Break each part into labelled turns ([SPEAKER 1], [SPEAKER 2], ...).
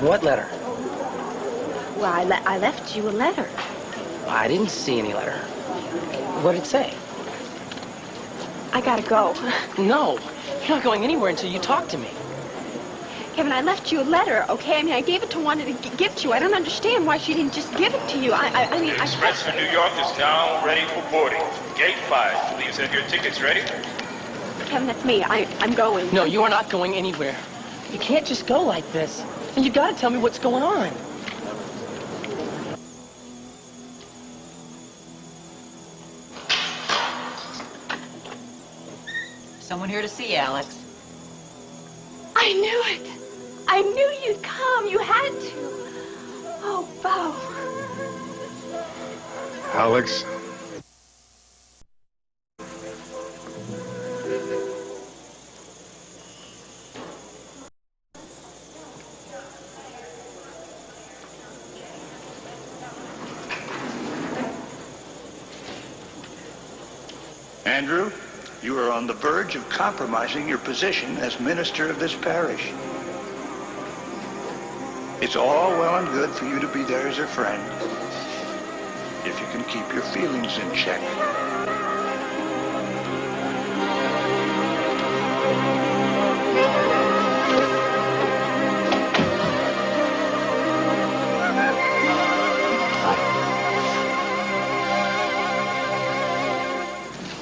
[SPEAKER 1] What letter?
[SPEAKER 2] Well, I left you a letter.
[SPEAKER 1] I didn't see any letter. What did it say?
[SPEAKER 2] I gotta go.
[SPEAKER 1] No, you're not going anywhere until you talk to me.
[SPEAKER 2] Kevin, I left you a letter, okay? I mean, I gave it to Wanda to give to you. I don't understand why she didn't just give it to you. I mean,
[SPEAKER 3] The express for New York is now ready for boarding. Gate 5. Please have your tickets ready.
[SPEAKER 2] Kevin, that's me. I'm going.
[SPEAKER 1] No, you are not going anywhere. You can't just go like this. And you gotta tell me what's going on.
[SPEAKER 4] Someone here to see you, Alex.
[SPEAKER 2] I knew it. I knew you'd come. You had to. Oh, Bo.
[SPEAKER 5] Alex.
[SPEAKER 6] Andrew, you are on the verge of compromising your position as minister of this parish. It's all well and good for you to be there as a friend, if you can keep your feelings in check.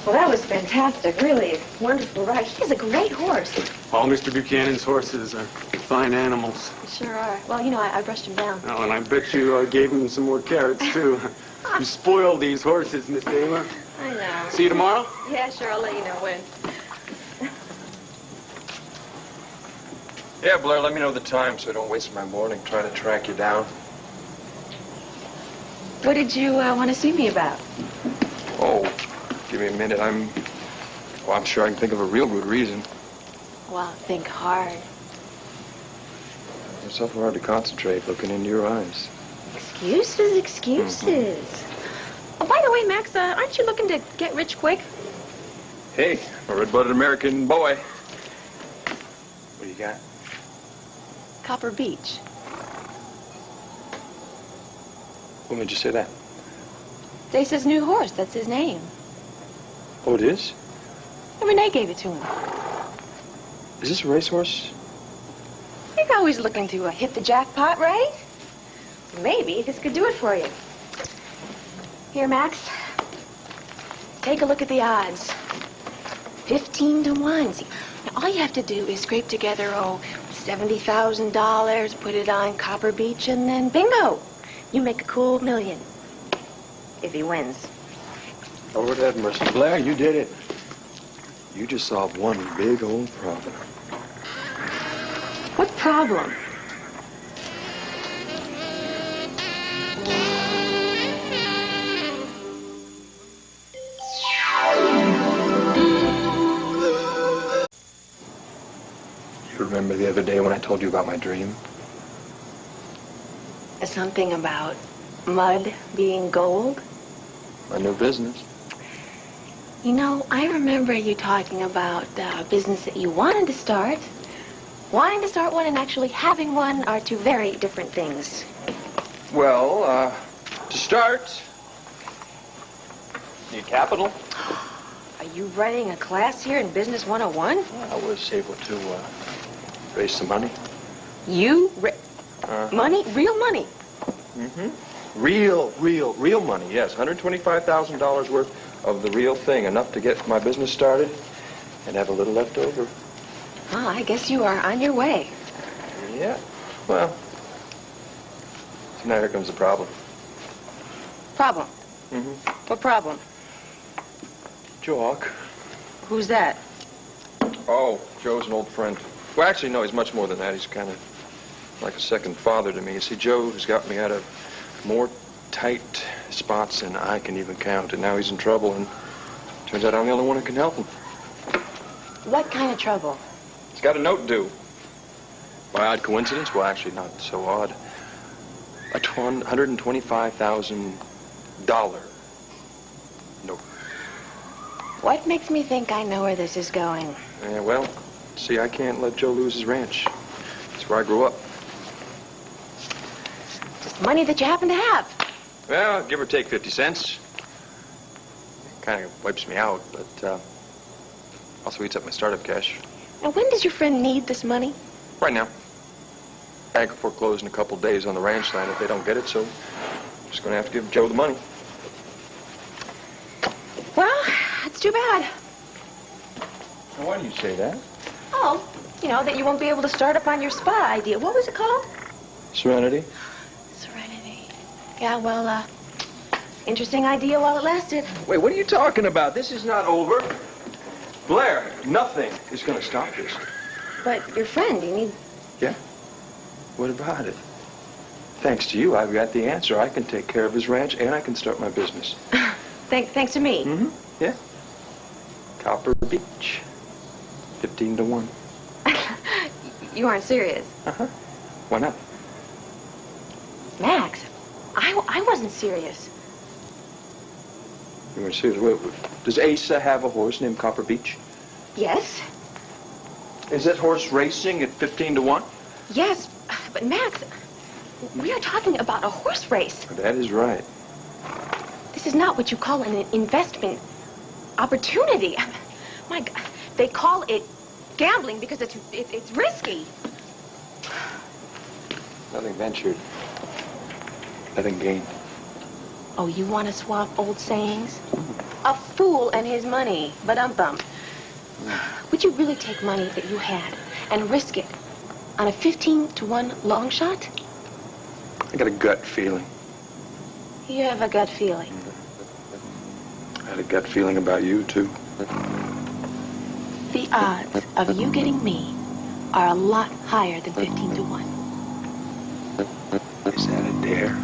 [SPEAKER 2] Well, that was fantastic. Really wonderful ride. He has a great horse.
[SPEAKER 5] All Mr. Buchanan's horses are fine animals.
[SPEAKER 2] Sure are. Well, you know, I brushed him down.
[SPEAKER 5] Oh, and I bet you gave him some more carrots, too. You spoiled these horses, Miss Taylor.
[SPEAKER 2] I know.
[SPEAKER 5] See you tomorrow?
[SPEAKER 2] Yeah, sure. I'll let you know when.
[SPEAKER 7] Yeah, Blair, let me know the time so I don't waste my morning trying to track you down.
[SPEAKER 2] What did you want to see me about?
[SPEAKER 7] Oh, give me a minute. I'm sure I can think of a real good reason.
[SPEAKER 2] Well, think hard.
[SPEAKER 7] It's so hard to concentrate looking into your eyes.
[SPEAKER 2] Excuses, excuses. Oh, by the way, Max, aren't you looking to get rich quick?
[SPEAKER 7] Hey, a red-blooded American boy. What do you got?
[SPEAKER 2] Copper Beach.
[SPEAKER 7] When did you say that?
[SPEAKER 2] Dace's new horse. That's his name.
[SPEAKER 7] Oh, it is?
[SPEAKER 2] And Renee gave it to him.
[SPEAKER 7] Is this a racehorse?
[SPEAKER 2] You're always looking to hit the jackpot, right? Maybe this could do it for you. Here, Max. Take a look at the odds. 15 to 1. See, now all you have to do is scrape together, $70,000, put it on Copper Beach, and then bingo! You make a cool $1 million. If he wins.
[SPEAKER 7] Lord have mercy. Blair, you did it. You just solved one big old problem.
[SPEAKER 2] What problem?
[SPEAKER 7] You remember the other day when I told you about my dream?
[SPEAKER 2] Something about mud being gold?
[SPEAKER 7] My new business.
[SPEAKER 2] You know, I remember you talking about a business that you wanted to start. Wanting to start one and actually having one are two very different things.
[SPEAKER 7] Well, to start, need capital.
[SPEAKER 2] Are you running a class here in Business 101?
[SPEAKER 7] I was able to raise some money.
[SPEAKER 2] You? Money? Real money?
[SPEAKER 7] Mm-hmm. Real money, yes. $125,000 worth of the real thing. Enough to get my business started and have a little left over.
[SPEAKER 2] Oh, I guess you are on your way.
[SPEAKER 7] Yeah. Well, so now here comes the problem.
[SPEAKER 2] Problem?
[SPEAKER 7] Mm-hmm.
[SPEAKER 2] What problem?
[SPEAKER 7] Jock.
[SPEAKER 2] Who's that?
[SPEAKER 7] Oh, Joe's an old friend. Well, actually, no, he's much more than that. He's kind of like a second father to me. You see, Joe has got me out of more tight spots than I can even count, and now he's in trouble, and turns out I'm the only one who can help him.
[SPEAKER 2] What kind of trouble?
[SPEAKER 7] He's got a note due. By odd coincidence, well, actually not so odd. A $125,000 note.
[SPEAKER 2] What makes me think I know where this is going?
[SPEAKER 7] Yeah, well, see, I can't let Joe lose his ranch. That's where I grew up.
[SPEAKER 2] Just money that you happen to have.
[SPEAKER 7] Well, give or take 50 cents. Kind of wipes me out, but also eats up my startup cash.
[SPEAKER 2] Now, when does your friend need this money?
[SPEAKER 7] Right now. Bank will foreclose in a couple days on the ranch land if they don't get it, so I'm just going to have to give Joe the money.
[SPEAKER 2] Well, that's too bad.
[SPEAKER 7] Now, why do you say that?
[SPEAKER 2] Oh, you know, that you won't be able to start up on your spa idea. What was it called?
[SPEAKER 7] Serenity?
[SPEAKER 2] Serenity. Yeah, well, interesting idea while it lasted.
[SPEAKER 7] Wait, what are you talking about? This is not over. Blair, nothing is going to stop this.
[SPEAKER 2] But your friend, you need...
[SPEAKER 7] Yeah? What about it? Thanks to you, I've got the answer. I can take care of his ranch and I can start my business.
[SPEAKER 2] Thanks to me.
[SPEAKER 7] Mm-hmm. Yeah. Copper Beach. 15 to 1.
[SPEAKER 2] You aren't serious.
[SPEAKER 7] Uh-huh. Why not?
[SPEAKER 2] Max, I wasn't serious.
[SPEAKER 7] You weren't serious. Wait, does Asa have a horse named Copper Beach?
[SPEAKER 2] Yes?
[SPEAKER 7] Is that horse racing at 15 to 1?
[SPEAKER 2] Yes, but Max, we are talking about a horse race.
[SPEAKER 7] That is right.
[SPEAKER 2] This is not what you call an investment opportunity. My God, they call it gambling because it's risky.
[SPEAKER 7] Nothing ventured. Nothing gained.
[SPEAKER 2] Oh, you want to swap old sayings? A fool and his money, but would you really take money that you had and risk it on a 15 to 1 long shot?
[SPEAKER 7] I got a gut feeling.
[SPEAKER 2] You have a gut feeling.
[SPEAKER 7] I had a gut feeling about you, too.
[SPEAKER 2] The odds of you getting me are a lot higher than 15 to 1.
[SPEAKER 7] Is that a dare?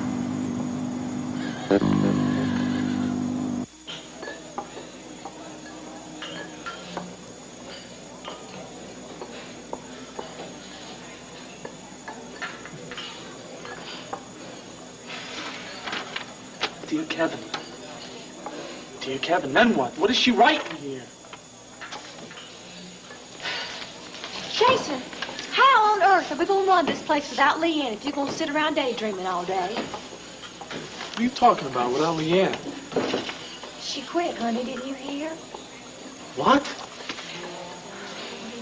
[SPEAKER 8] Dear Kevin. Dear Kevin, then what? What is she writing here?
[SPEAKER 9] Jason, how on earth are we going to run this place without Leanne if you're going to sit around daydreaming all day?
[SPEAKER 8] What are you talking about without Leanne?
[SPEAKER 9] She quit, honey. Didn't you hear?
[SPEAKER 8] What?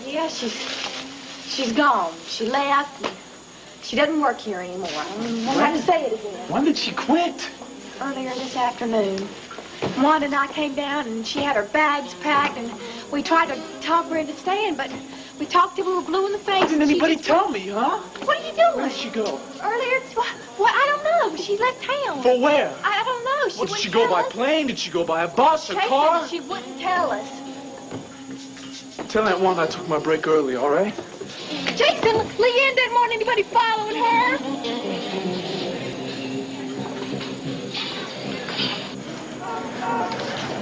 [SPEAKER 9] Yeah, she's gone. She left. And she doesn't work here anymore. I won't have to say it again.
[SPEAKER 8] When did she quit?
[SPEAKER 9] Earlier this afternoon, Wanda and I came down, and she had her bags packed, and we tried to talk her into staying, but we talked till we were blue in the face.
[SPEAKER 8] Why didn't anybody tell me, huh?
[SPEAKER 9] What are you doing?
[SPEAKER 8] Where did she go?
[SPEAKER 9] Earlier, what? I don't know. She left town.
[SPEAKER 8] For where?
[SPEAKER 9] I don't know. She
[SPEAKER 8] What, did
[SPEAKER 9] wouldn't
[SPEAKER 8] she go
[SPEAKER 9] tell
[SPEAKER 8] by
[SPEAKER 9] us.
[SPEAKER 8] plane? Did she go by a bus, a
[SPEAKER 9] Jason,
[SPEAKER 8] car?
[SPEAKER 9] she wouldn't tell us.
[SPEAKER 8] Tell Aunt Wanda I took my break early, all right?
[SPEAKER 9] Jason, Leanne didn't want anybody following her.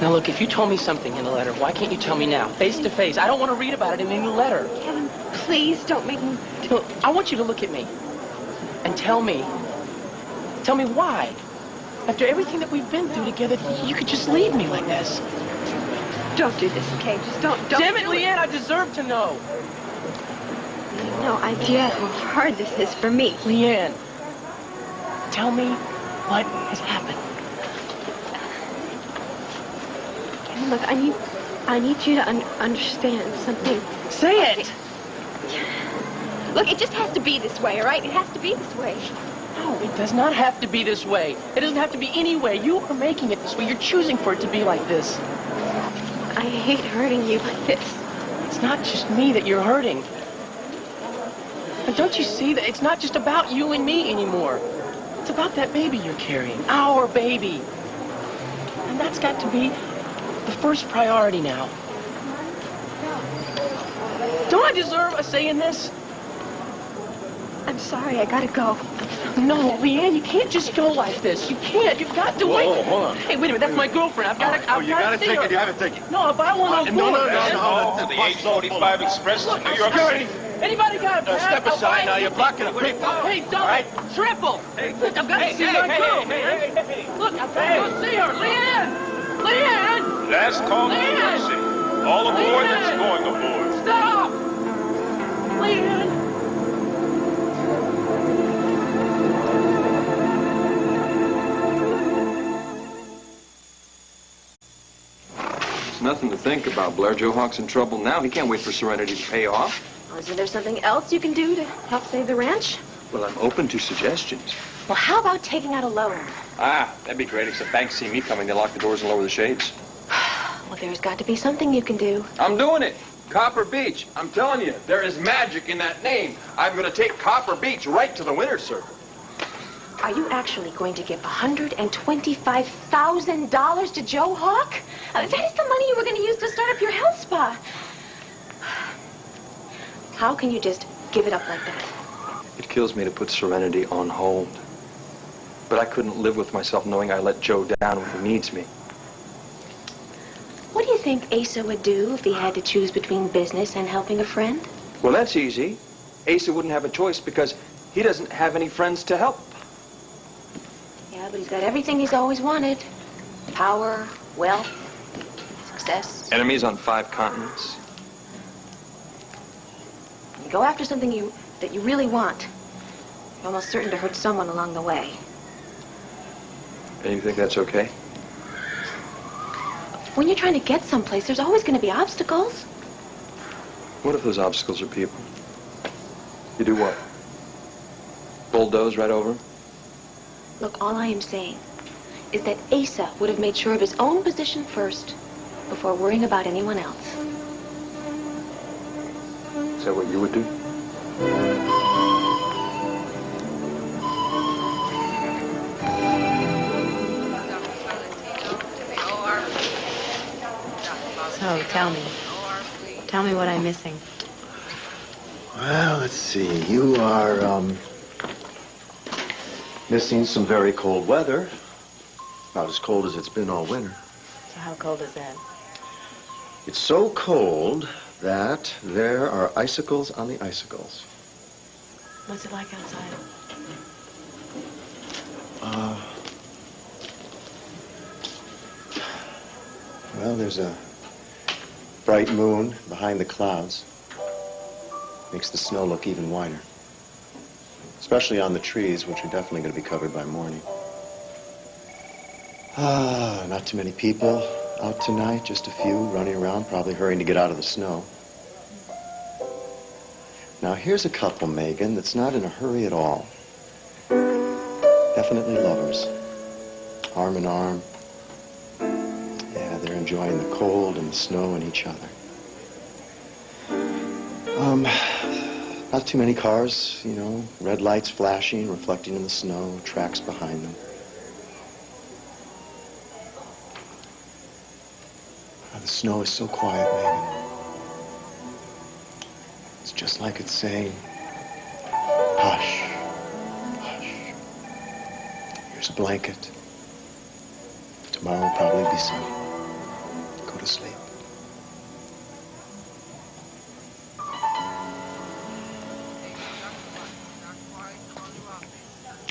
[SPEAKER 1] Now, look, if you told me something in a letter, why can't you tell me now, face to face? I don't want to read about it in any letter.
[SPEAKER 2] Kevin, please don't make me...
[SPEAKER 1] Look, I want you to look at me and tell me why. After everything that we've been through together, you could just leave me like this.
[SPEAKER 2] Don't do this, okay? Just don't
[SPEAKER 1] Damn it,
[SPEAKER 2] do
[SPEAKER 1] Leanne, I deserve to know.
[SPEAKER 2] You have no idea how hard this is for me.
[SPEAKER 1] Leanne, tell me what has happened.
[SPEAKER 2] Kevin, look, I need you to understand something.
[SPEAKER 1] Say it!
[SPEAKER 2] Look, it just has to be this way, all right? It has to be this way.
[SPEAKER 1] No, it does not have to be this way. It doesn't have to be any way. You are making it this way. You're choosing for it to be like this.
[SPEAKER 2] I hate hurting you like this.
[SPEAKER 1] It's not just me that you're hurting. But don't you see that it's not just about you and me anymore? It's about that baby you're carrying, our baby. And that's got to be the first priority now. Don't I deserve a say in this?
[SPEAKER 2] I'm sorry, I gotta go.
[SPEAKER 1] No, Leanne, you can't just go like this. You can't. You've got to wait.
[SPEAKER 7] Whoa, hold on.
[SPEAKER 1] Hey, wait a minute. That's my girlfriend. I've got to.
[SPEAKER 6] You gotta take it. You haven't taken it.
[SPEAKER 1] No, I'll buy one on board.
[SPEAKER 3] That's all to the 845 Express to New York City.
[SPEAKER 1] Anybody got a pass?
[SPEAKER 6] Step
[SPEAKER 1] I'll
[SPEAKER 6] aside
[SPEAKER 1] buy
[SPEAKER 6] now.
[SPEAKER 1] it.
[SPEAKER 6] You're blocking the people.
[SPEAKER 1] Hey, double, triple. Look, I've got to see my girl, man. Look, I've got to go see her. Leanne! Leanne!
[SPEAKER 3] Last call to New York
[SPEAKER 1] Leanne!
[SPEAKER 3] City. All aboard that's going aboard.
[SPEAKER 1] Stop! Leanne!
[SPEAKER 7] nothing to think about, Blair. Joe Hawk's in trouble now. He can't wait for Serenity to pay off.
[SPEAKER 2] Well, isn't there something else you can do to help save the ranch?
[SPEAKER 7] Well, I'm open to suggestions.
[SPEAKER 2] Well, how about taking out a loan?
[SPEAKER 7] Ah, that'd be great, except banks see me coming. They lock the doors and lower the shades.
[SPEAKER 2] Well, there's got to be something you can do.
[SPEAKER 7] I'm doing it. Copper Beach. I'm telling you, there is magic in that name. I'm going to take Copper Beach right to the winner's circle.
[SPEAKER 2] Are you actually going to give $125,000 to Joe Hawk? That is the money you were going to use to start up your health spa. How can you just give it up like that?
[SPEAKER 7] It kills me to put Serenity on hold. But I couldn't live with myself knowing I let Joe down when he needs me.
[SPEAKER 2] What do you think Asa would do if he had to choose between business and helping a friend?
[SPEAKER 7] Well, that's easy. Asa wouldn't have a choice because he doesn't have any friends to help.
[SPEAKER 2] Yeah, but he's got everything he's always wanted. Power, wealth, success.
[SPEAKER 7] Enemies on 5 continents.
[SPEAKER 2] You go after something that you really want, you're almost certain to hurt someone along the way.
[SPEAKER 7] And you think that's okay?
[SPEAKER 2] When you're trying to get someplace, there's always going to be obstacles.
[SPEAKER 7] What if those obstacles are people? You do what? Bulldoze right over them?
[SPEAKER 2] Look, all I am saying is that Asa would have made sure of his own position first before worrying about anyone else.
[SPEAKER 7] Is that what you would do?
[SPEAKER 10] So, tell me what I'm missing.
[SPEAKER 11] Well, let's see. You are, missing some very cold weather. About as cold as it's been all winter.
[SPEAKER 10] So how cold is that?
[SPEAKER 11] It's so cold that there are icicles on the icicles.
[SPEAKER 10] What's it like outside?
[SPEAKER 11] Well, there's a bright moon behind the clouds. Makes the snow look even whiter. Especially on the trees, which are definitely going to be covered by morning. Not too many people out tonight, just a few running around, probably hurrying to get out of the snow. Now, here's a couple, Megan, that's not in a hurry at all. Definitely lovers. Arm in arm. Yeah, they're enjoying the cold and the snow and each other. Not too many cars, you know, red lights flashing, reflecting in the snow, tracks behind them. The snow is so quiet, Megan. It's just like it's saying, hush, hush. Here's a blanket. Tomorrow will probably be sunny. Go to sleep.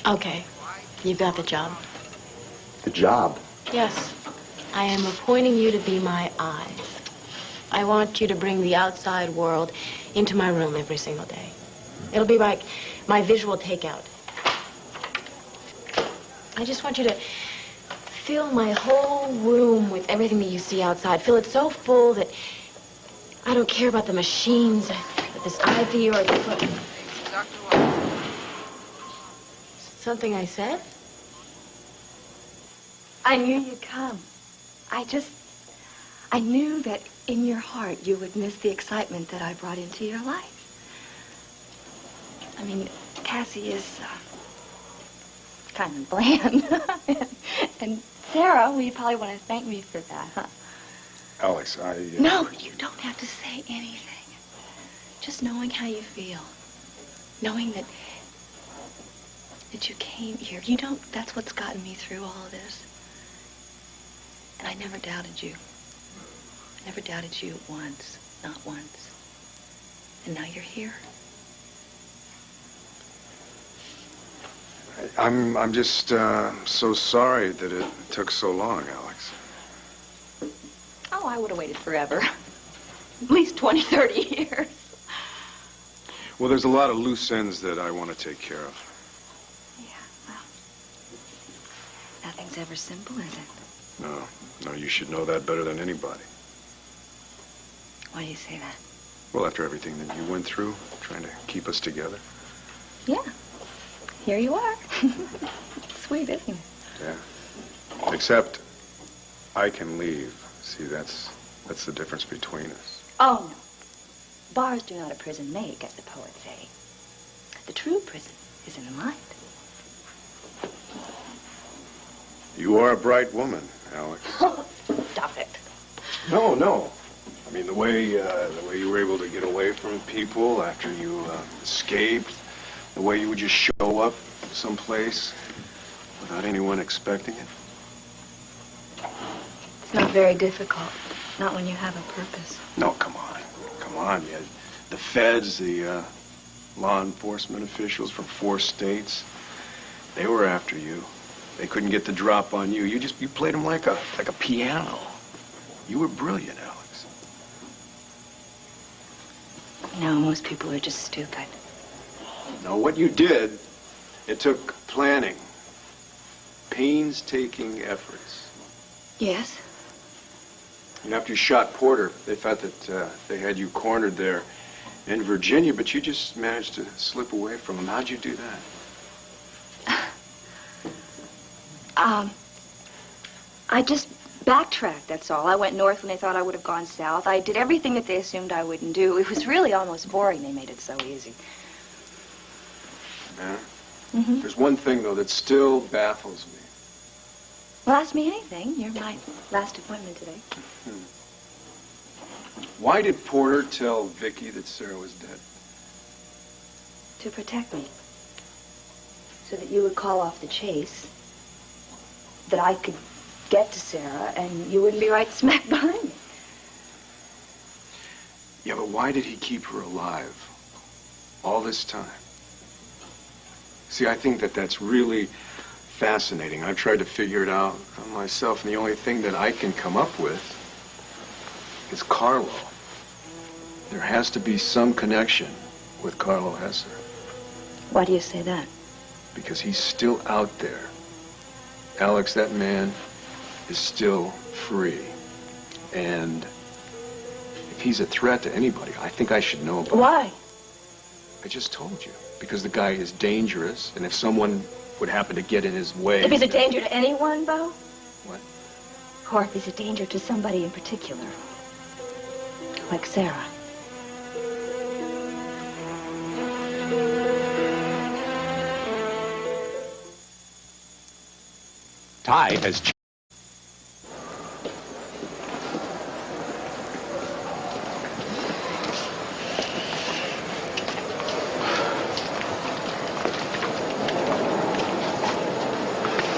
[SPEAKER 10] Okay, you've got the job.
[SPEAKER 11] The job?
[SPEAKER 10] Yes. I am appointing you to be my eyes. I want you to bring the outside world into my room every single day. It'll be like my visual takeout. I just want you to fill my whole room with everything that you see outside. Fill it so full that I don't care about the machines, this ivy or the foot. Something I said?
[SPEAKER 9] I knew you'd come. I knew that in your heart you would miss the excitement that I brought into your life. I mean, Cassie is kind of bland. and Sarah, well, you probably want to thank me for that, huh?
[SPEAKER 5] Alex,
[SPEAKER 9] No, you don't have to say anything. Just knowing how you feel. Knowing that you came here. That's what's gotten me through all of this. And I never doubted you. I never doubted you once, not once. And now you're here.
[SPEAKER 5] I'm just so sorry that it took so long, Alex.
[SPEAKER 9] Oh, I would have waited forever. At least 20, 30 years.
[SPEAKER 5] Well, there's a lot of loose ends that I want to take care of.
[SPEAKER 9] Yeah, well, nothing's ever simple, is it?
[SPEAKER 5] No, you should know that better than anybody.
[SPEAKER 2] Why do you say that?
[SPEAKER 11] Well, after everything that you went through, trying to keep us together.
[SPEAKER 2] Yeah. Here you are. Sweet, isn't it?
[SPEAKER 11] Yeah. Except I can leave. See, that's the difference between us.
[SPEAKER 2] Oh, no. Bars do not a prison make, as the poets say. The true prison is in the mind.
[SPEAKER 11] You are a bright woman, Alex.
[SPEAKER 2] Oh, stop it.
[SPEAKER 11] No, no. I mean, the way you were able to get away from people after you escaped, the way you would just show up someplace without anyone expecting it.
[SPEAKER 2] It's not very difficult. Not when you have a purpose.
[SPEAKER 11] No, come on. Come on. You had the feds, the law enforcement officials from 4 states. They were after you. They couldn't get the drop on you. You played them like a piano. You were brilliant, Alex.
[SPEAKER 2] No, most people are just stupid.
[SPEAKER 11] No, what you did, it took planning, painstaking efforts.
[SPEAKER 2] Yes?
[SPEAKER 11] And after you shot Porter, they thought that they had you cornered there in Virginia, but you just managed to slip away from them. How'd you do that?
[SPEAKER 2] I just backtracked, that's all. I went north when they thought I would have gone south. I did everything that they assumed I wouldn't do. It was really almost boring. They made it so easy.
[SPEAKER 11] Yeah?
[SPEAKER 2] Mm-hmm.
[SPEAKER 11] There's one thing, though, that still baffles me.
[SPEAKER 2] Well, ask me anything. You're my last appointment today.
[SPEAKER 11] Why did Porter tell Vicky that Sarah was dead?
[SPEAKER 2] To protect me. So that you would call off the chase. That I could get to Sarah and you wouldn't be right smack behind me.
[SPEAKER 11] Yeah, but why did he keep her alive all this time? See, I think that that's really fascinating. I've tried to figure it out myself, and the only thing that I can come up with is Carlo. There has to be some connection with Carlo Hesser.
[SPEAKER 2] Why do you say that?
[SPEAKER 11] Because he's still out there. Alex, that man is still free. And if he's a threat to anybody, I think I should know about it.
[SPEAKER 2] Why?
[SPEAKER 11] I just told you. Because the guy is dangerous, and if someone would happen to get in his way...
[SPEAKER 2] If he's a danger to anyone, Bo?
[SPEAKER 11] What?
[SPEAKER 2] Or if he's a danger to somebody in particular. Like Sarah.
[SPEAKER 12] Ty has...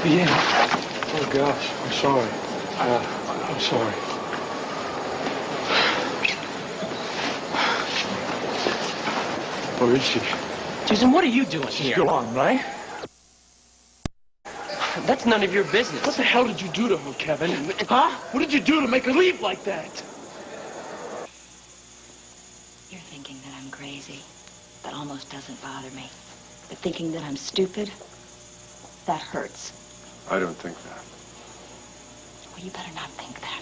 [SPEAKER 8] Yeah. Oh, gosh. I'm sorry. I'm sorry. Where is she?
[SPEAKER 1] Jason, what are you doing here?
[SPEAKER 8] Still on, right?
[SPEAKER 1] That's none of your business.
[SPEAKER 8] What the hell did you do to her, Kevin? Huh? What did you do to make her leave like that?
[SPEAKER 2] You're thinking that I'm crazy. That almost doesn't bother me. But thinking that I'm stupid, that hurts.
[SPEAKER 11] I don't think that.
[SPEAKER 2] Well, you better not think that.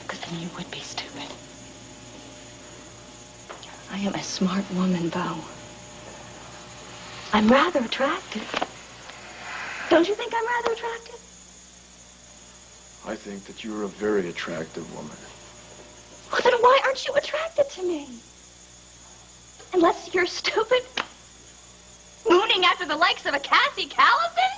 [SPEAKER 2] Because then you would be stupid. I am a smart woman, Bo. I'm rather attractive. Don't you think I'm rather attractive?
[SPEAKER 11] I think that you're a very attractive woman.
[SPEAKER 2] Well, then why aren't you attracted to me? Unless you're stupid? Mooning after the likes of a Cassie Callison?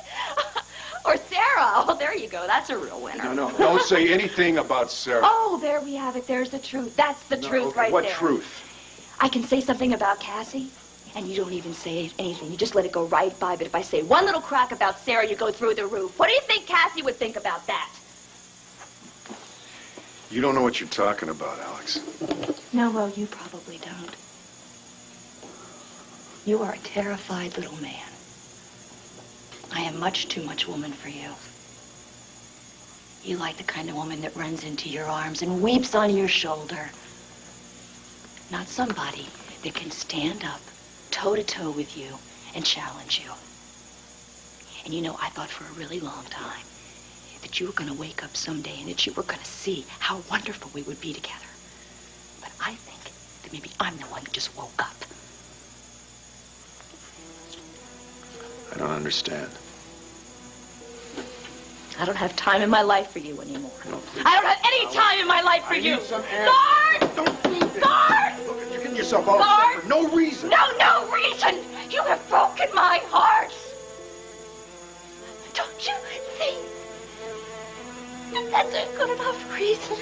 [SPEAKER 2] Or Sarah? Oh, there you go. That's a real winner.
[SPEAKER 11] No, don't say anything about Sarah.
[SPEAKER 2] Oh, there we have it. There's the truth. That's the truth
[SPEAKER 11] okay,
[SPEAKER 2] right
[SPEAKER 11] what
[SPEAKER 2] there.
[SPEAKER 11] What truth?
[SPEAKER 2] I can say something about Cassie, and you don't even say anything. You just let it go right by. But if I say one little crack about Sarah, you go through the roof. What do you think Cassie would think about that?
[SPEAKER 11] You don't know what you're talking about, Alex.
[SPEAKER 2] No, well, you probably don't. You are a terrified little man. I am much too much woman for you. You like the kind of woman that runs into your arms and weeps on your shoulder. Not somebody that can stand up toe-to-toe with you and challenge you. And you know, I thought for a really long time that you were going to wake up someday and that you were going to see how wonderful we would be together.
[SPEAKER 12] I think that maybe I'm the one who just woke up.
[SPEAKER 11] I don't understand.
[SPEAKER 12] I don't have time in my life for you anymore.
[SPEAKER 11] No,
[SPEAKER 12] I don't have any time in my life for you. Guard!
[SPEAKER 11] Don't do this.
[SPEAKER 12] Guard!
[SPEAKER 11] Look, you're getting yourself all
[SPEAKER 12] Guard!
[SPEAKER 11] upset for no reason.
[SPEAKER 12] No reason! You have broken my heart! Don't you think that that's a good enough reason?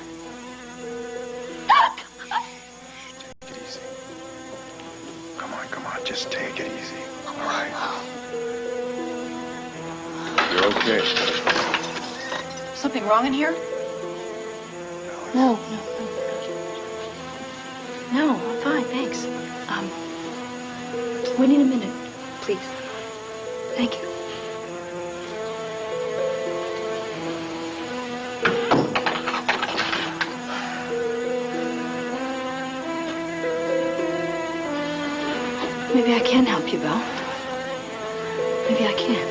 [SPEAKER 11] Take it easy. Come on, just take it easy. All right. You're okay.
[SPEAKER 4] Something wrong in here?
[SPEAKER 10] No, I'm fine, thanks. We need a minute, please. Thank you. Maybe I can help you, Bill. Maybe I can.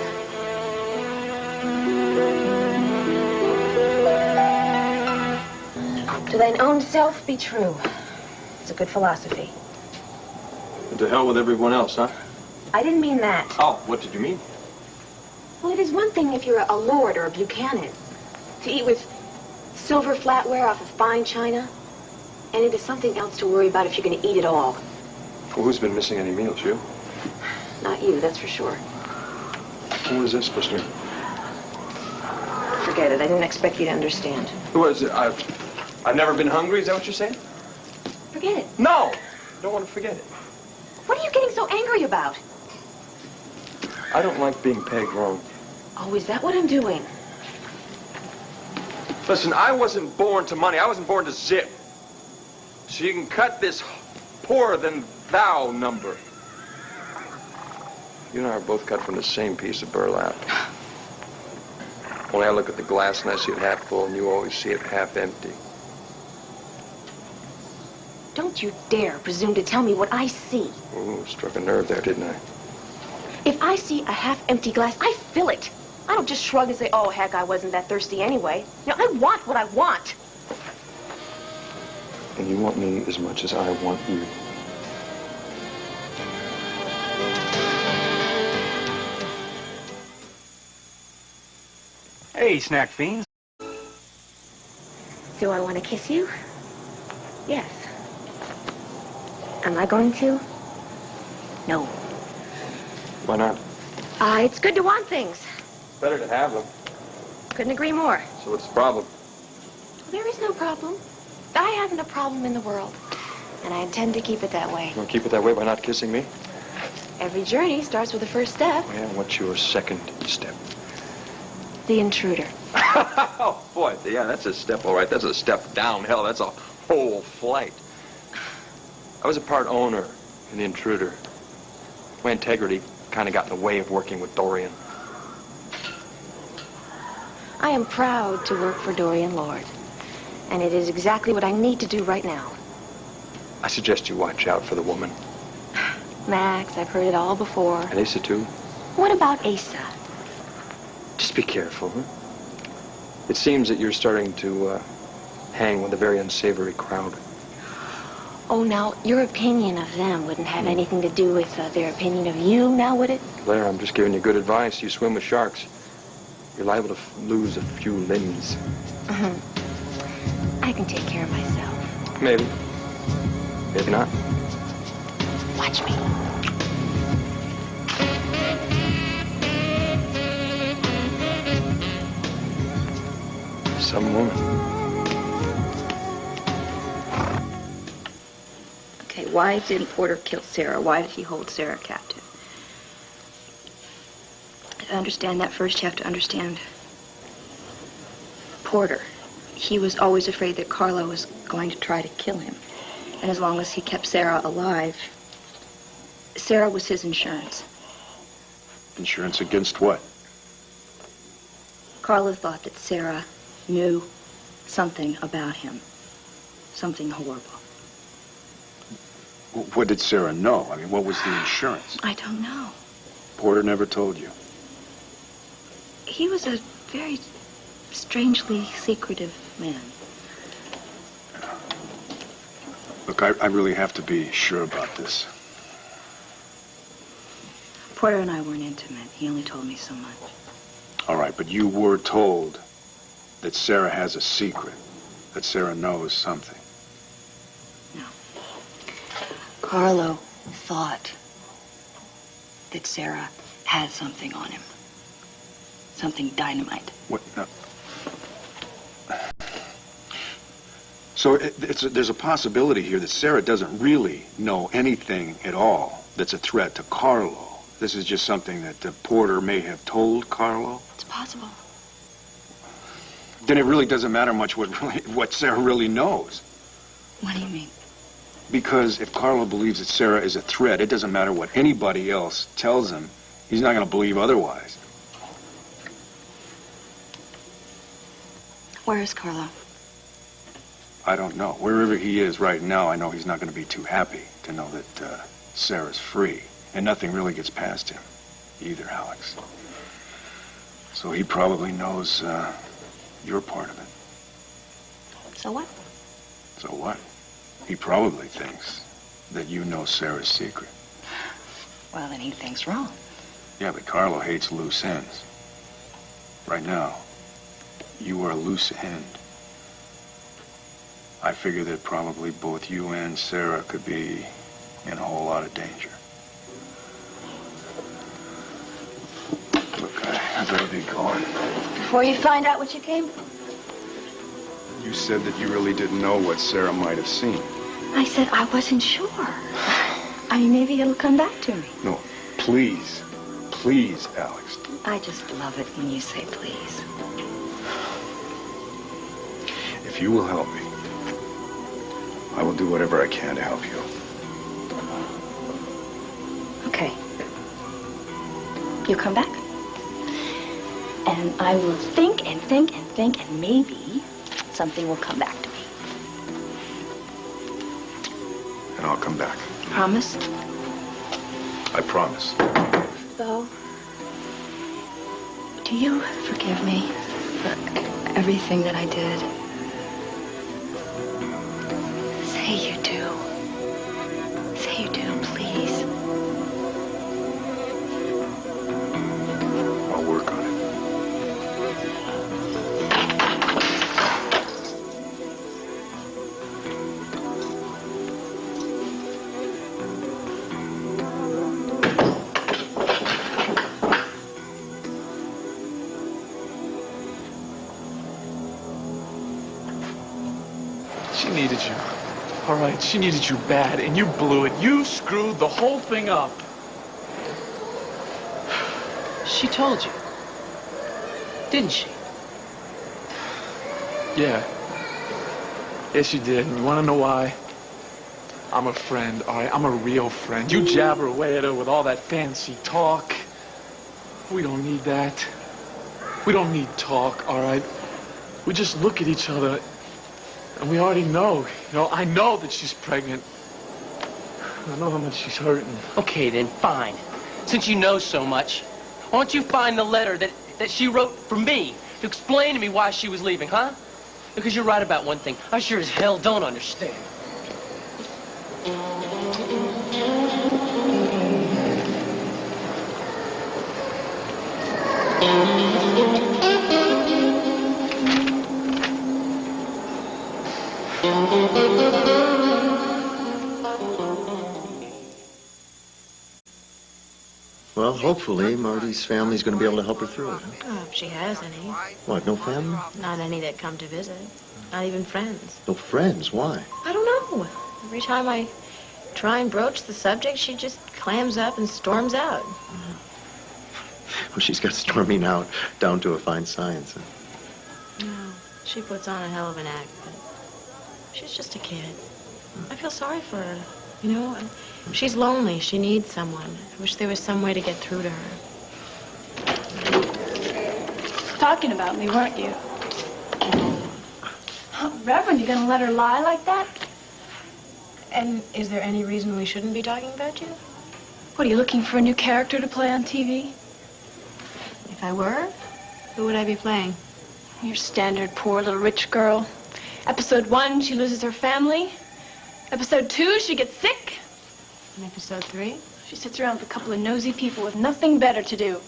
[SPEAKER 2] To thine own self be true. It's a good philosophy.
[SPEAKER 7] And to hell with everyone else, huh?
[SPEAKER 2] I didn't mean that.
[SPEAKER 7] Oh, what did you mean?
[SPEAKER 2] Well, it is one thing if you're a lord or a Buchanan to eat with silver flatware off of fine china, and it is something else to worry about if you're going to eat it all.
[SPEAKER 7] Well, who's been missing any meals, you?
[SPEAKER 2] Not you, that's for sure.
[SPEAKER 7] What is this supposed to mean?
[SPEAKER 2] Forget it. I didn't expect you to understand.
[SPEAKER 7] What is it? I've never been hungry, is that what you're saying?
[SPEAKER 2] Forget it.
[SPEAKER 7] No! I don't want to forget it.
[SPEAKER 2] What are you getting so angry about?
[SPEAKER 7] I don't like being pegged wrong.
[SPEAKER 2] Oh, is that what I'm doing?
[SPEAKER 7] Listen, I wasn't born to money. I wasn't born to zip. So you can cut this poorer-than-thou number. You and I are both cut from the same piece of burlap. Only I look at the glass and I see it half full, and you always see it half empty.
[SPEAKER 2] Don't you dare presume to tell me what I see.
[SPEAKER 7] Ooh, struck a nerve there, didn't I?
[SPEAKER 2] If I see a half-empty glass, I fill it. I don't just shrug and say, oh, heck, I wasn't that thirsty anyway. You know, I want what I want.
[SPEAKER 7] And you want me as much as I want you.
[SPEAKER 13] Hey, snack fiends.
[SPEAKER 2] Do I want to kiss you? Yes. Am I going to? No.
[SPEAKER 7] Why not?
[SPEAKER 2] It's good to want things.
[SPEAKER 7] Better to have them.
[SPEAKER 2] Couldn't agree more.
[SPEAKER 7] So what's the problem?
[SPEAKER 2] There is no problem. I haven't a problem in the world. And I intend to keep it that way.
[SPEAKER 7] You want to keep it that way by not kissing me?
[SPEAKER 2] Every journey starts with the first step.
[SPEAKER 7] Yeah, what's your second step?
[SPEAKER 2] The intruder.
[SPEAKER 7] Oh, boy, yeah, that's a step, all right. That's a step down. Hell, that's a whole flight. I was a part owner in The Intruder. My integrity kind of got in the way of working with Dorian.
[SPEAKER 2] I am proud to work for Dorian Lord. And it is exactly what I need to do right now.
[SPEAKER 7] I suggest you watch out for the woman.
[SPEAKER 2] Max, I've heard it all before.
[SPEAKER 7] And Asa, too?
[SPEAKER 2] What about Asa?
[SPEAKER 7] Just be careful, huh? It seems that you're starting to hang with a very unsavory crowd.
[SPEAKER 2] Oh, now, your opinion of them wouldn't have anything to do with their opinion of you, now would it?
[SPEAKER 7] Blair, I'm just giving you good advice. You swim with sharks. You're liable to lose a few limbs.
[SPEAKER 2] I can take care of myself.
[SPEAKER 7] Maybe. Maybe not.
[SPEAKER 2] Watch me.
[SPEAKER 7] Some woman.
[SPEAKER 12] Okay, why didn't Porter kill Sarah? Why did he hold Sarah captive? To understand that, first you have to understand Porter. He was always afraid that Carla was going to try to kill him. And as long as he kept Sarah alive, Sarah was his insurance.
[SPEAKER 11] Insurance against what?
[SPEAKER 12] Carla thought that Sarah knew something about him. Something horrible.
[SPEAKER 11] What did Sarah know? I mean, what was the insurance?
[SPEAKER 12] I don't know.
[SPEAKER 11] Porter never told you.
[SPEAKER 12] He was a very strangely secretive man.
[SPEAKER 11] Look, I really have to be sure about this.
[SPEAKER 12] Porter and I weren't intimate. He only told me so much.
[SPEAKER 11] All right, but you were told that Sarah has a secret, that Sarah knows something.
[SPEAKER 12] No. Carlo thought that Sarah had something on him. Something dynamite.
[SPEAKER 11] What? No. So there's a possibility here that Sarah doesn't really know anything at all that's a threat to Carlo. This is just something that Porter may have told Carlo.
[SPEAKER 12] It's possible.
[SPEAKER 11] Then it really doesn't matter much what Sarah really knows.
[SPEAKER 12] What do you mean?
[SPEAKER 11] Because if Carlo believes that Sarah is a threat, it doesn't matter what anybody else tells him. He's not going to believe otherwise.
[SPEAKER 12] Where is Carlo?
[SPEAKER 11] I don't know. Wherever he is right now, I know he's not going to be too happy to know that Sarah's free. And nothing really gets past him either, Alex. So he probably knows your part of it.
[SPEAKER 12] So what?
[SPEAKER 11] So what? He probably thinks that you know Sarah's secret.
[SPEAKER 12] Well, then he thinks wrong.
[SPEAKER 11] Yeah, but Carlo hates loose ends. Right now, you are a loose end. I figure that probably both you and Sarah could be in a whole lot of danger. Look, I better be going.
[SPEAKER 12] Before you find out what you came for?
[SPEAKER 11] You said that you really didn't know what Sarah might have seen.
[SPEAKER 12] I said I wasn't sure. I mean, maybe it'll come back to me.
[SPEAKER 11] No, please. Please, Alex.
[SPEAKER 12] I just love it when you say please.
[SPEAKER 11] If you will help me, I will do whatever I can to help you.
[SPEAKER 12] Okay. You come back. And I will think and think and think, and maybe something will come back to me.
[SPEAKER 11] And I'll come back.
[SPEAKER 12] Promise?
[SPEAKER 11] I promise.
[SPEAKER 12] Bo, do you forgive me for everything that I did? Say you do. Say you do, please.
[SPEAKER 11] I'll work on it.
[SPEAKER 8] She needed you. All right, she needed you bad, and you blew it. You screwed the whole thing up.
[SPEAKER 1] She told you, didn't she?
[SPEAKER 8] Yeah. Yes, she did. And you want to know why? I'm a friend, all right? I'm a real friend. You jabber away at her with all that fancy talk. We don't need that. We don't need talk, all right? We just look at each other, and we already know. You know, I know that she's pregnant. I know how much she's hurting.
[SPEAKER 1] Okay, then, fine. Since you know so much, why don't you find the letter that she wrote for me to explain to me why she was leaving, huh? Because you're right about one thing. I sure as hell don't understand.
[SPEAKER 11] Well, hopefully, Marty's family's going to be able to help her through it. Huh?
[SPEAKER 10] Oh, if she has any.
[SPEAKER 11] What, no family?
[SPEAKER 10] Not any that come to visit. Not even friends.
[SPEAKER 11] No friends? Why?
[SPEAKER 10] I don't know. Every time I try and broach the subject, she just clams up and storms out.
[SPEAKER 11] Well, she's got storming out down to a fine science. Huh?
[SPEAKER 10] No, she puts on a hell of an act, but she's just a kid. I feel sorry for her, you know? She's lonely. She needs someone. I wish there was some way to get through to her.
[SPEAKER 2] Talking about me, weren't you? Reverend, you gonna let her lie like that?
[SPEAKER 10] And is there any reason we shouldn't be talking about you?
[SPEAKER 2] What, are you looking for a new character to play on TV?
[SPEAKER 10] If I were, who would I be playing?
[SPEAKER 2] Your standard poor little rich girl. Episode 1, she loses her family. Episode 2, she gets sick.
[SPEAKER 10] And episode 3?
[SPEAKER 2] She sits around with a couple of nosy people with nothing better to do.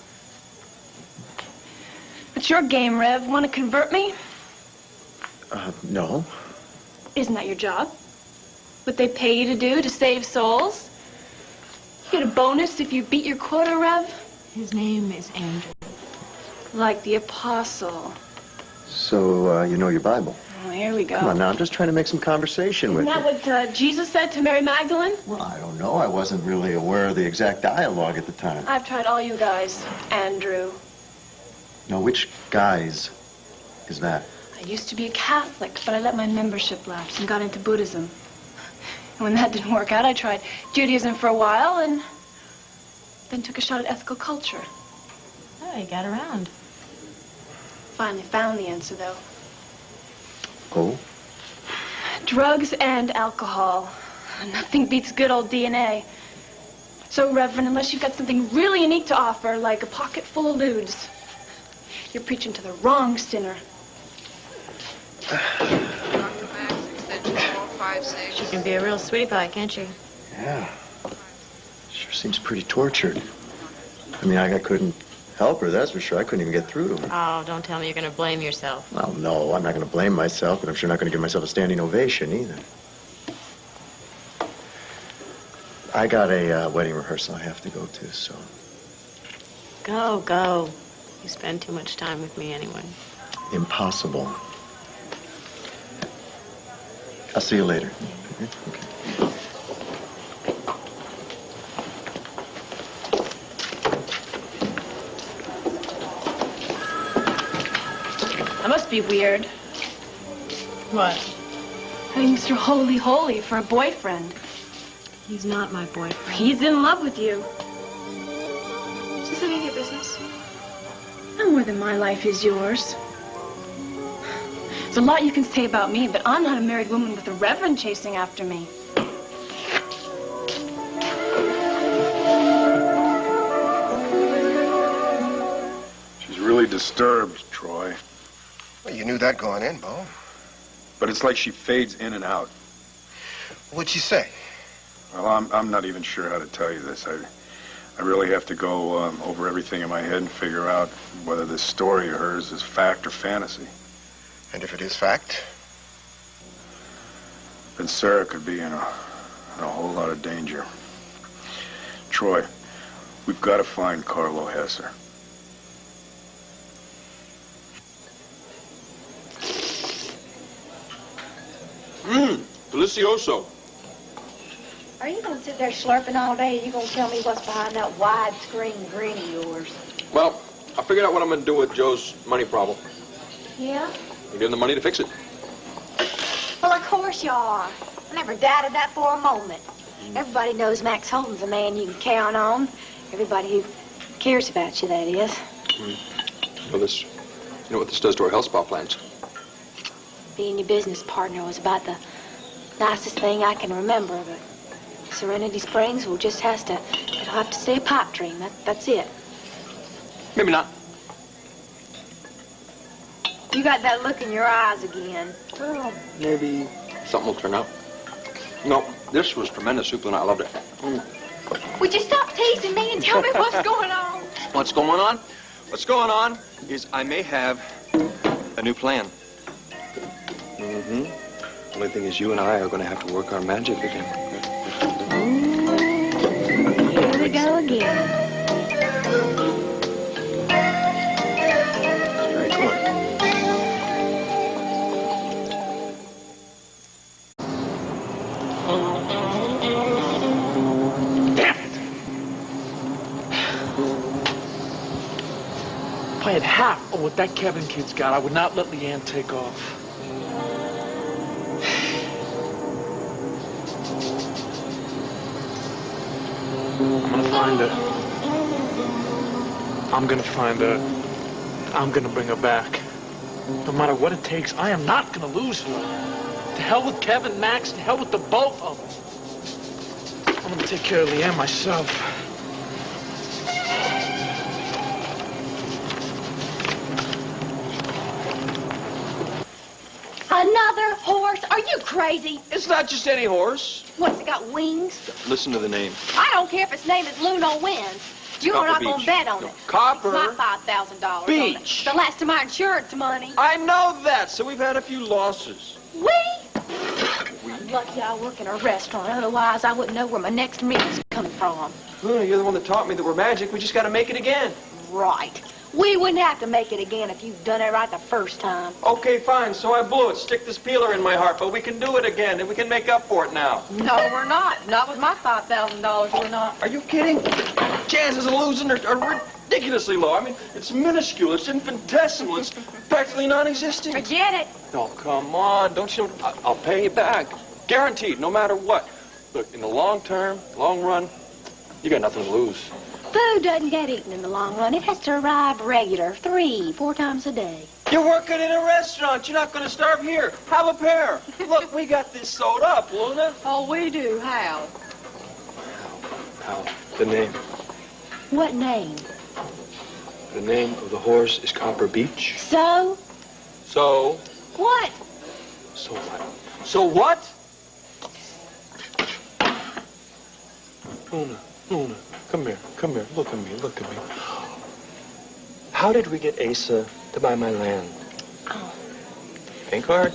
[SPEAKER 2] What's your game, Rev? Want to convert me?
[SPEAKER 11] No.
[SPEAKER 2] Isn't that your job? What they pay you to do to save souls? You get a bonus if you beat your quota, Rev?
[SPEAKER 10] His name is Andrew.
[SPEAKER 2] Like the apostle.
[SPEAKER 11] So, you know your Bible?
[SPEAKER 2] Oh, here we go.
[SPEAKER 11] Come on now, I'm just trying to make some conversation with
[SPEAKER 2] Isn't
[SPEAKER 11] you.
[SPEAKER 2] that what Jesus said to Mary Magdalene?
[SPEAKER 11] Well, I don't know. I wasn't really aware of the exact dialogue at the time.
[SPEAKER 2] I've tried all you guys, Andrew.
[SPEAKER 11] Now, which guys is that?
[SPEAKER 2] I used to be a Catholic, but I let my membership lapse and got into Buddhism. And when that didn't work out, I tried Judaism for a while and then took a shot at ethical culture.
[SPEAKER 10] Oh, you got around.
[SPEAKER 2] Finally found the answer, though.
[SPEAKER 11] Oh?
[SPEAKER 2] Drugs and alcohol. Nothing beats good old DNA. So, Reverend, unless you've got something really unique to offer, like a pocket full of lewds, you're preaching to the wrong sinner.
[SPEAKER 13] Dr. Max, extension 456.
[SPEAKER 10] She can be a real sweetie pie, can't she?
[SPEAKER 11] Yeah. Sure seems pretty tortured. I mean, I couldn't help her, that's for sure. I couldn't even get through to her.
[SPEAKER 10] Oh, don't tell me you're going to blame yourself.
[SPEAKER 11] Well, no, I'm not going to blame myself, but I'm sure not going to give myself a standing ovation either. I got a wedding rehearsal I have to go to, so...
[SPEAKER 10] Go. You spend too much time with me anyway.
[SPEAKER 11] Impossible. I'll see you later. Okay.
[SPEAKER 2] That must be weird.
[SPEAKER 10] What?
[SPEAKER 2] Having Mr. Holy Holy for a boyfriend.
[SPEAKER 10] He's not my boyfriend.
[SPEAKER 2] He's in love with you.
[SPEAKER 10] Is this any of your business?
[SPEAKER 2] No more than my life is yours. There's a lot you can say about me, but I'm not a married woman with a reverend chasing after me.
[SPEAKER 7] She's really disturbed, Troy.
[SPEAKER 14] Well, you knew that going in, Bo.
[SPEAKER 7] But it's like she fades in and out.
[SPEAKER 14] What'd she say?
[SPEAKER 7] Well, I'm not even sure how to tell you this. I really have to go over everything in my head and figure out whether this story of hers is fact or fantasy.
[SPEAKER 14] And if it is fact?
[SPEAKER 7] Then Sarah could be in a whole lot of danger. Troy, we've got to find Carlo Hesser.
[SPEAKER 15] Delicioso.
[SPEAKER 12] Are you going to sit there slurping all day? Are you going to tell me what's behind that widescreen grin of yours?
[SPEAKER 15] Well, I figured out what I'm going to do with Joe's money problem.
[SPEAKER 12] Yeah?
[SPEAKER 15] I give him the money to fix it.
[SPEAKER 12] Well, of course you are. I never doubted that for a moment. Everybody knows Max Holden's a man you can count on. Everybody who cares about you, that is.
[SPEAKER 15] You know what this does to our health spa plans?
[SPEAKER 12] Being your business partner was about the nicest thing I can remember, but Serenity Springs will just it'll have to stay a pipe dream. That's it.
[SPEAKER 15] Maybe not.
[SPEAKER 12] You got that look in your eyes again.
[SPEAKER 15] Well, maybe something will turn out. No, this was tremendous soup, and I loved it.
[SPEAKER 12] Would you stop teasing me and tell me what's going on?
[SPEAKER 15] What's going on? What's going on is I may have a new plan. The only thing is you and I are going to have to work our magic again.
[SPEAKER 12] Here we go again.
[SPEAKER 15] Very good.
[SPEAKER 8] Damn it! If I had half of what that Kevin kid's got, I would not let Leanne take off. I'm gonna find her. I'm gonna find her. I'm gonna bring her back. No matter what it takes, I am not gonna lose her. To hell with Kevin, Max, to hell with the both of them. I'm gonna take care of Leanne myself.
[SPEAKER 12] Another horse? Are you crazy? crazy?
[SPEAKER 7] It's not just any horse.
[SPEAKER 12] What's it got, wings?
[SPEAKER 7] Listen to the name.
[SPEAKER 12] I don't care if its name is Luno Wins. You are not
[SPEAKER 7] Copper
[SPEAKER 12] going to
[SPEAKER 7] Beach.
[SPEAKER 12] bet on
[SPEAKER 7] No,
[SPEAKER 12] it.
[SPEAKER 7] Copper
[SPEAKER 12] It's my $5,000
[SPEAKER 7] Beach.
[SPEAKER 12] on it. The last of my insurance money.
[SPEAKER 7] I know that, so we've had a few losses.
[SPEAKER 12] I'm lucky I work in a restaurant. Otherwise, I wouldn't know where my next meal's coming from.
[SPEAKER 7] Luna, you're the one that taught me that we're magic. We just got to make it again.
[SPEAKER 12] Right. We wouldn't have to make it again if you'd done it right the first time.
[SPEAKER 7] Okay, fine. So I blew it. Stick this peeler in my heart, but we can do it again, and we can make up for it now.
[SPEAKER 4] No, we're not. Not with my $5,000, we're not.
[SPEAKER 7] Are you kidding? Chances of losing are ridiculously low. I mean, it's minuscule. It's infinitesimal. It's practically non-existent.
[SPEAKER 12] Forget it.
[SPEAKER 7] Oh, come on. Don't you know? I'll pay you back. Guaranteed, no matter what. Look, in the long term, long run, you got nothing to lose.
[SPEAKER 12] Food doesn't get eaten in the long run. It has to arrive regular, 3-4 times a day.
[SPEAKER 7] You're working in a restaurant. You're not going to starve here. Have a pair. Look, we got this sewed up, Luna.
[SPEAKER 4] Oh, we do. How?
[SPEAKER 7] How? The name.
[SPEAKER 12] What name?
[SPEAKER 7] The name of the horse is Copper Beach.
[SPEAKER 12] So?
[SPEAKER 7] So?
[SPEAKER 12] What?
[SPEAKER 7] So what? So what? Luna, come here, look at me. How did we get Asa to buy my land?
[SPEAKER 12] Oh.
[SPEAKER 7] Pink card?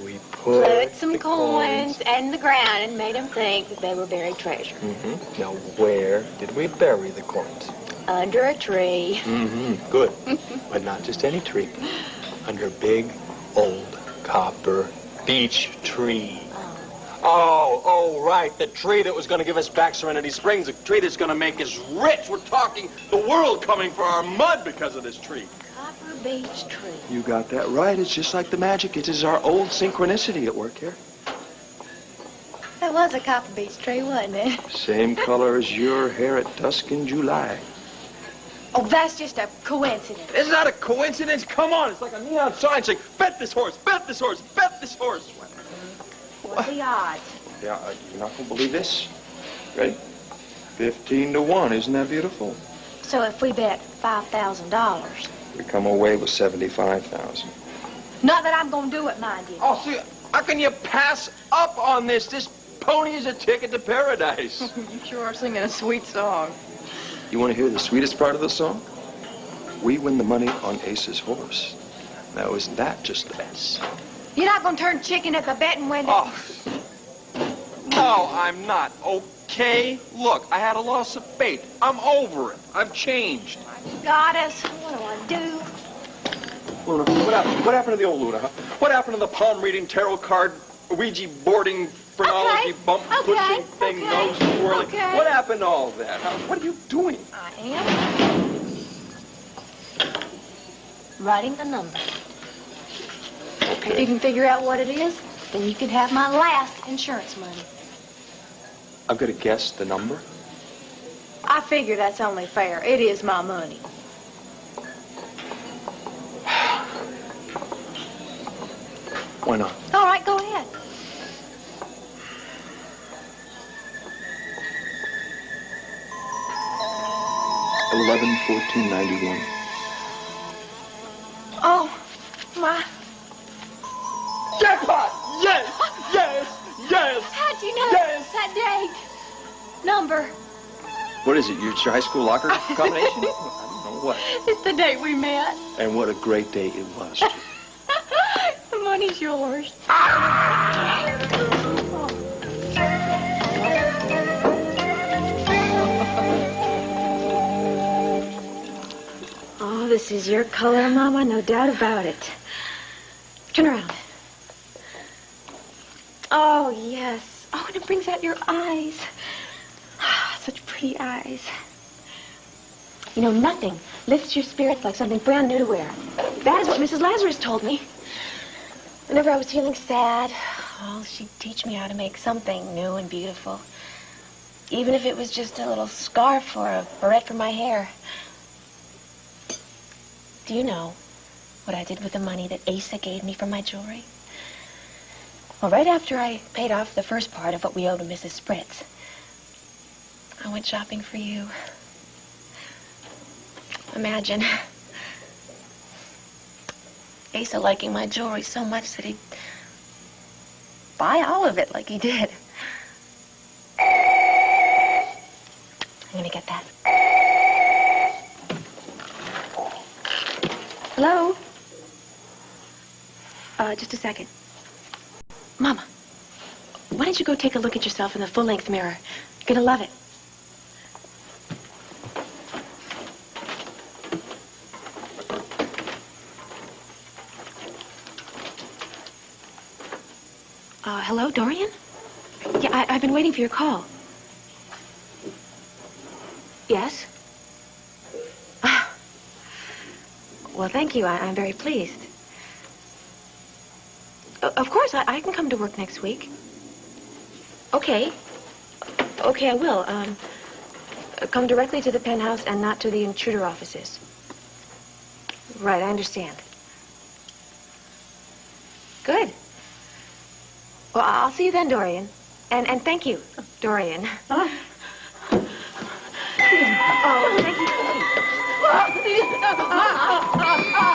[SPEAKER 7] We put
[SPEAKER 12] some coins in the ground and made them think that they were buried treasure.
[SPEAKER 7] Mm-hmm. Now, where did we bury the coins?
[SPEAKER 12] Under a tree.
[SPEAKER 7] Mm-hmm. Good. But not just any tree. Under a big, old, copper beech tree. Oh, right. The tree that was going to give us back Serenity Springs. The tree that's going to make us rich. We're talking the world coming for our mud because of this tree.
[SPEAKER 12] Copper beech tree.
[SPEAKER 7] You got that right. It's just like the magic. It is our old synchronicity at work here.
[SPEAKER 12] That was a copper beech tree, wasn't it?
[SPEAKER 7] Same color as your hair at dusk in July.
[SPEAKER 12] Oh, that's just a coincidence.
[SPEAKER 7] It's not a coincidence. Come on. It's like a neon sign saying, bet this horse, bet this horse, bet this horse.
[SPEAKER 12] What's the odds?
[SPEAKER 7] Yeah, you're not going to believe this. Ready? 15 to 1. Isn't that beautiful?
[SPEAKER 12] So if we bet $5,000.
[SPEAKER 7] We come away with 75,000.
[SPEAKER 12] Not that I'm going to do it, mind you.
[SPEAKER 7] Oh, see, how can you pass up on this? This pony is a ticket to paradise.
[SPEAKER 4] You sure are singing a sweet song.
[SPEAKER 7] You want to hear the sweetest part of the song? We win the money on Ace's horse. Now, isn't that just the best?
[SPEAKER 12] You're not going to turn chicken at the betting window?
[SPEAKER 7] Oh, no, I'm not. Okay? Look, I had a loss of faith. I'm over it. I've changed.
[SPEAKER 12] Got us. What do I do?
[SPEAKER 7] Luna, what happened to the old Luna, huh? What happened to the palm reading, tarot card, Ouija boarding, phrenology, bump pushing thing, nose twirling? What happened to all that? Huh? What are you doing?
[SPEAKER 12] I am writing the number. If you can figure out what it is, then you can have my last insurance money.
[SPEAKER 7] I've got to guess the number.
[SPEAKER 12] I figure that's only fair. It is my money.
[SPEAKER 7] Why not?
[SPEAKER 12] All right, go ahead.
[SPEAKER 7] $11-14.91.
[SPEAKER 12] Oh, my.
[SPEAKER 7] Jackpot! Yes! Yes! Yes!
[SPEAKER 12] How'd you know that date? Number.
[SPEAKER 7] What is it? Your high school locker combination? I don't know what.
[SPEAKER 12] It's the date we met.
[SPEAKER 7] And what a great day it was, too.
[SPEAKER 12] The money's yours. Oh, this is your color, Mama, no doubt about it. Turn around. Oh, yes. Oh, and it brings out your eyes. Such pretty eyes. You know, nothing lifts your spirits like something brand new to wear. That is what Mrs. Lazarus told me. Whenever I was feeling sad, oh, she'd teach me how to make something new and beautiful. Even if it was just a little scarf or a barrette for my hair. Do you know what I did with the money that Asa gave me for my jewelry? Well, right after I paid off the first part of what we owed to Mrs. Spritz, I went shopping for you. Imagine Asa liking my jewelry so much that buy all of it like he did. I'm gonna get that. Hello? Just a second. Mama, why don't you go take a look at yourself in the full-length mirror? You're gonna love it. Hello, Dorian? Yeah, I've been waiting for your call. Yes? Well, thank you. I'm very pleased. Of course, I can come to work next week. Okay. Okay, I will. Come directly to the penthouse and not to the intruder offices. Right, I understand. Good. Well, I'll see you then, Dorian. And thank you, Dorian. Oh, thank you.